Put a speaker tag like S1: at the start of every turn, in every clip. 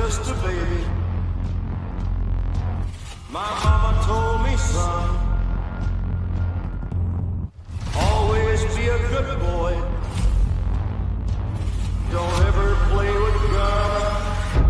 S1: just a baby. My mama told me, son, always be a good boy. Don't ever play with guns.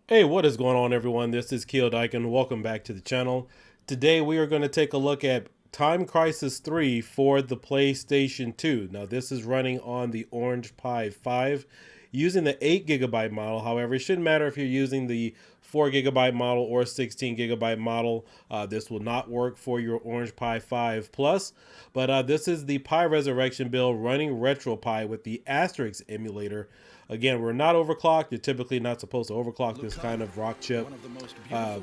S2: Hey, what is going on, everyone? This is Kiodiekin. Welcome back to the channel. Today we are going to take a look at Time Crisis 3 for the PlayStation 2. Now this is running on the Orange Pi 5 using the 8GB model. However, it shouldn't matter if you're using the 4GB model or 16GB model. This will not work for your Orange Pi 5 Plus. But this is the Pi Ressurection build running Retropie with the Asterisk emulator. Again, we're not overclocked. You're typically not supposed to overclock this kind of rock chip.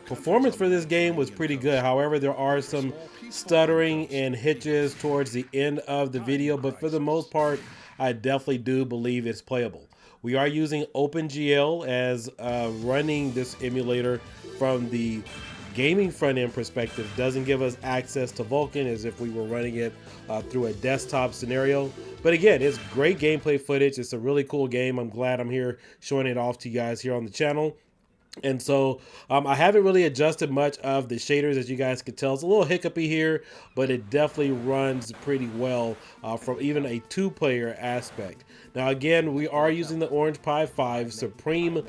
S2: Performance for this game was pretty good. However, there are some stuttering and hitches towards the end of the video, but for the most part, I definitely do believe it's playable. We are using OpenGL as running this emulator from the gaming front end perspective. Doesn't give us access to Vulkan as if we were running it through a desktop scenario. But again, it's great gameplay footage. It's a really cool game. I'm glad I'm here showing it off to you guys here on the channel. And so I haven't really adjusted much of the shaders, as you guys could tell. It's a little hiccupy here, but it definitely runs pretty well from even a two-player aspect. Now again, we are using the Orange Pi 5 Supreme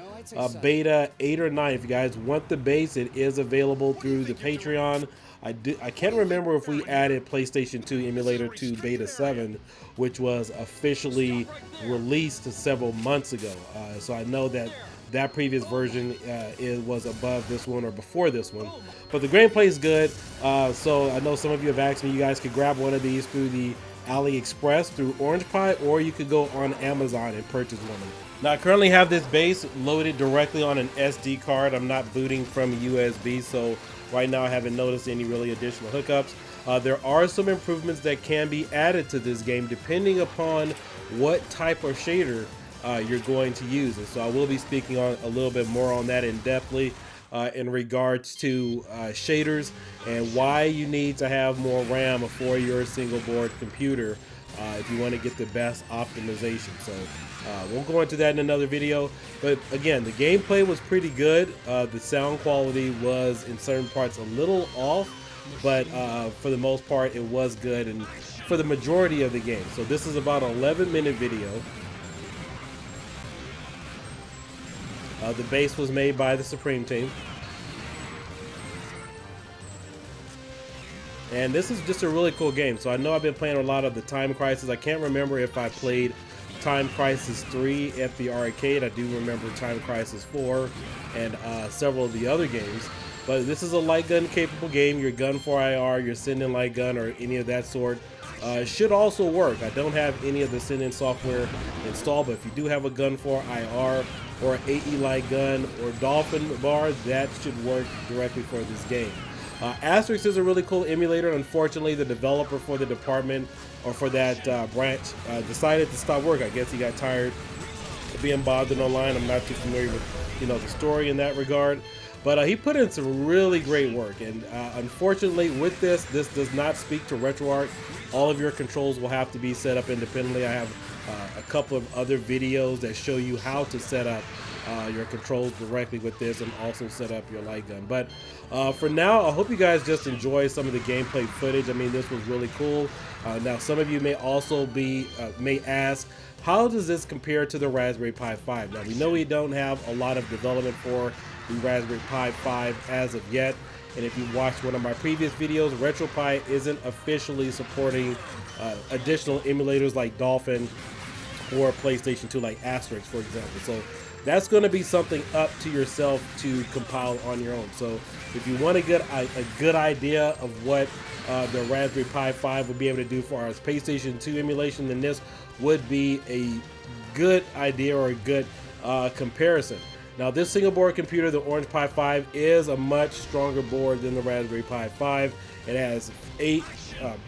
S2: Beta 8 or 9. If you guys want the base, it is available through the Patreon. I can't remember if we added PlayStation 2 Emulator to Beta 7, which was officially released several months ago. So I know that previous version was above this one or before this one. But the gameplay is good. So I know some of you have asked me, you guys could grab one of these through the AliExpress through Orange Pi, or you could go on Amazon and purchase one. Now I currently have this base loaded directly on an SD card. I'm not booting from USB, so right now I haven't noticed any really additional hookups. There are some improvements that can be added to this game depending upon what type of shader you're going to use. And so I will be speaking on a little bit more on that in depthly in regards to shaders and why you need to have more RAM for your single board computer if you want to get the best optimization. So we'll go into that in another video. But again, the gameplay was pretty good. The sound quality was in certain parts a little off, but for the most part it was good, and for the majority of the game. So this is about an 11-minute video. The base was made by the Supreme team. And this is just a really cool game. So I know I've been playing a lot of the Time Crisis. I can't remember if I played Time Crisis 3 at the arcade. I do remember Time Crisis 4 and several of the other games. But this is a light gun capable game. Your gun for IR, your send-in light gun, or any of that sort should also work. I don't have any of the send-in software installed, but if you do have a gun for IR or AE light gun or Dolphin bar, that should work directly for this game. Asterisk is a really cool emulator. Unfortunately, the developer for the department or for that branch decided to stop work. I guess he got tired of being bothered online. I'm not too familiar with the story in that regard. But he put in some really great work, and unfortunately with this does not speak to RetroArch. All of your controls will have to be set up independently. I have a couple of other videos that show you how to set up your controls directly with this and also set up your light gun. But for now, I hope you guys just enjoy some of the gameplay footage. I mean, this was really cool. Now some of you may also may ask, how does this compare to the Raspberry Pi 5? Now we know we don't have a lot of development for the Raspberry Pi 5 as of yet, and if you watched one of my previous videos, Retropie isn't officially supporting additional emulators like Dolphin or PlayStation 2 like Asterisk, for example. So that's going to be something up to yourself to compile on your own. So if you want to get a good idea of what the Raspberry Pi 5 would be able to do for our PlayStation 2 emulation, then this would be a good idea or a good comparison. Now this single board computer, the Orange Pi 5, is a much stronger board than the Raspberry Pi 5. It has 8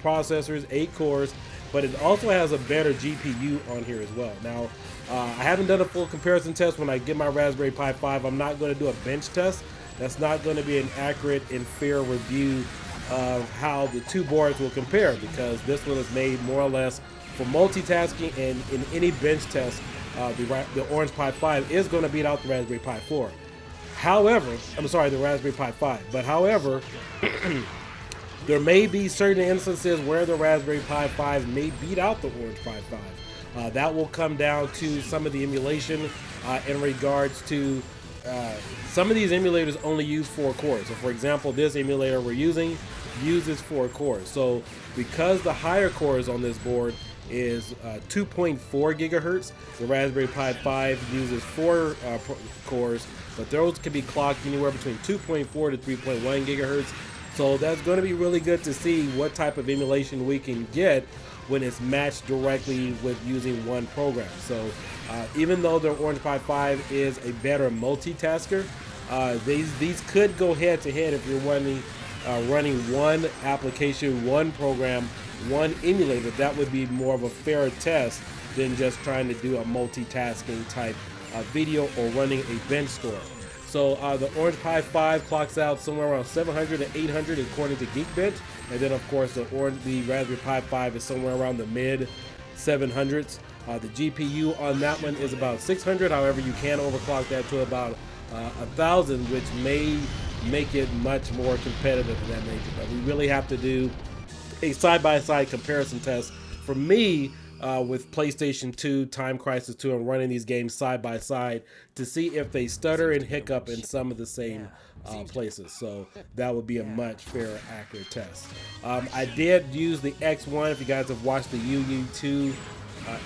S2: processors, 8 cores, but it also has a better GPU on here as well. Now I haven't done a full comparison test. When I get my Raspberry Pi 5, I'm not going to do a bench test. That's not going to be an accurate and fair review of how the two boards will compare, because this one is made more or less for multitasking and in any bench test, the Orange Pi 5 is going to beat out the Raspberry Pi 4. However, I'm sorry, the Raspberry Pi 5. But however, there may be certain instances where the Raspberry Pi 5 may beat out the Orange Pi 5. That will come down to some of the emulation in regards to some of these emulators only use 4 cores. So for example, this emulator we're using uses 4 cores. So because the higher cores on this board is 2.4 gigahertz, the Raspberry Pi 5 uses 4 cores, but those can be clocked anywhere between 2.4 to 3.1 gigahertz. So that's going to be really good to see what type of emulation we can get when it's matched directly with using one program. So even though the Orange Pi 5 is a better multitasker, these could go head to head if you're running one application, one program, one emulator. That would be more of a fairer test than just trying to do a multitasking type video or running a bench score. So the Orange Pi 5 clocks out somewhere around 700 to 800 according to Geekbench, and then of course the Raspberry Pi 5 is somewhere around the mid 700s. The GPU on that one is about 600. However, you can overclock that to about 1,000, which may make it much more competitive in that nature. But we really have to do a side-by-side comparison test. For me, with PlayStation 2, Time Crisis 2, and running these games side by side to see if they stutter and hiccup in some of the same places. So that would be a much fairer, accurate test. I did use the X1. If you guys have watched the UU2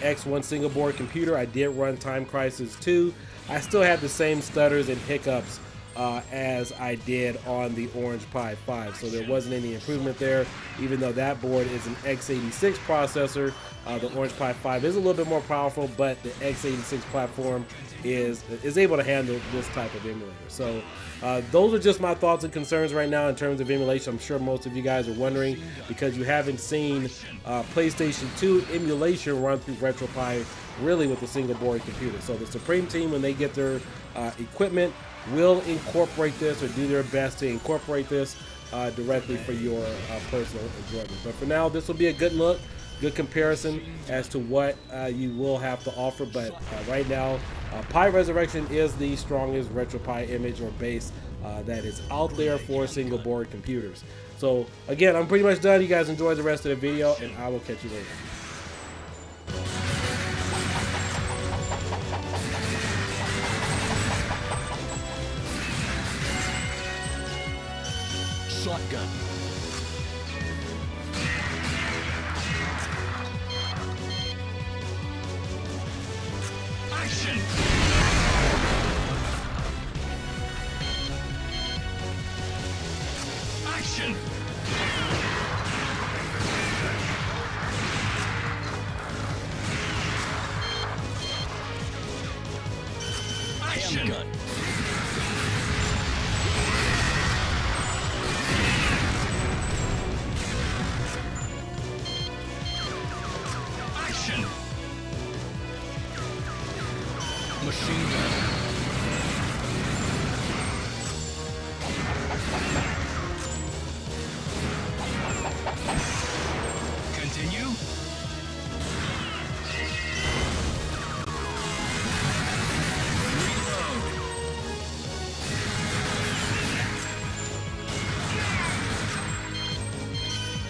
S2: X1 single board computer, I did run Time Crisis 2. I still had the same stutters and hiccups as I did on the Orange Pi 5, so there wasn't any improvement there. Even though that board is an x86 processor, the Orange Pi 5 is a little bit more powerful, but the x86 platform is able to handle this type of emulator. So those are just my thoughts and concerns right now in terms of emulation. I'm sure most of you guys are wondering because you haven't seen PlayStation 2 emulation run through Retropie really with a single board computer. So the Supreme team, when they get their equipment, will incorporate this or do their best to incorporate this directly for your personal enjoyment. But for now, this will be a good look, good comparison as to what you will have to offer. But right now, Pi Ressurection is the strongest Retropie image or base that is out there for single board computers. So again, I'm pretty much done. You guys enjoy the rest of the video, and I will catch you later.
S3: Shotgun. Action. Action. Action. Handgun. Machine gun. Continue. Reload.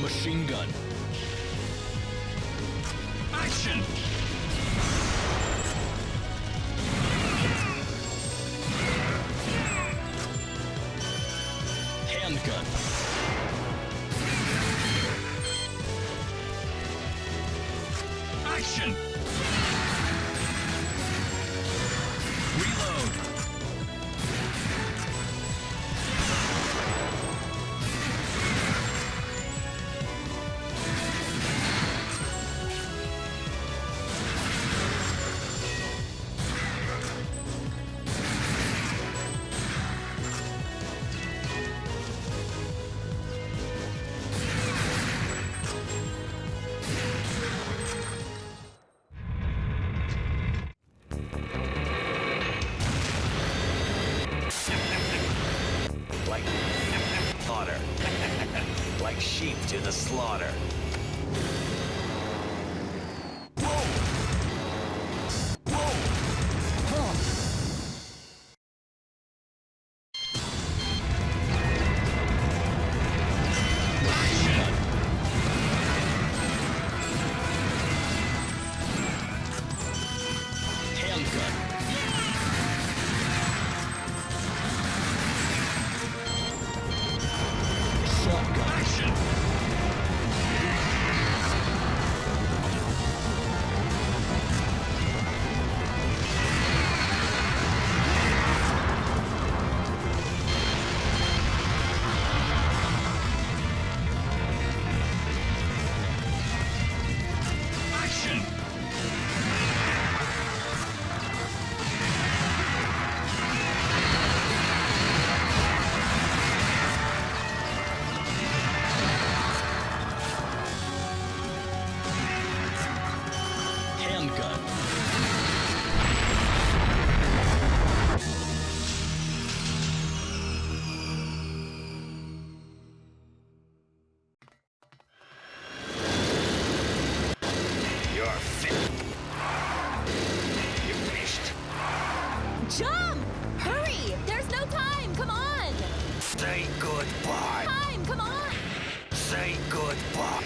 S3: Machine gun. Action. Handgun. Action. Reload. Like slaughter. Like sheep to the slaughter.
S4: Jump! Hurry! There's no time! Come on!
S1: Say goodbye.
S4: Time! Come on!
S1: Say goodbye.